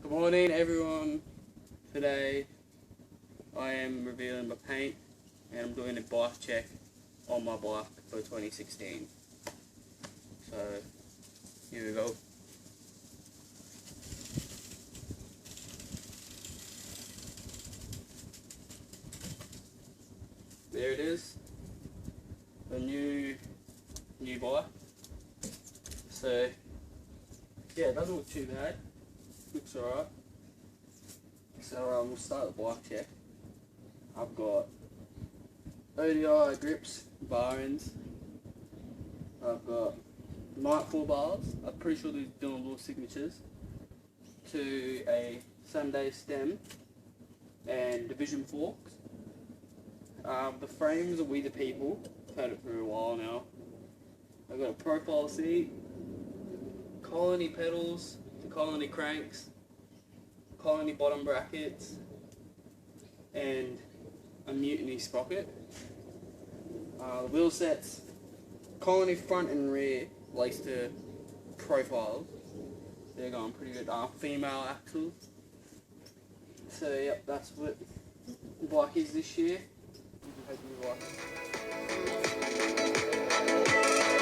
Good morning everyone. Today I am revealing my paint and I'm doing a bike check on my bike for 2016. So here we go. There it is. The new bike. So yeah, it doesn't look too bad. Looks alright. So we'll start the bike check. I've got ODI grips, bar ends. I've got Nightfall bars. I'm pretty sure these doing little signatures. To a Sunday stem and division forks. The frames are We The People. I've had it for a while now. I've got a profile seat, Colony pedals, the Colony cranks, Colony bottom brackets, and a Mutiny sprocket. The wheel sets, Colony front and rear, laced to profiles. They're going pretty good. Female axles. So yep, that's what the bike is this year. You can take the bike.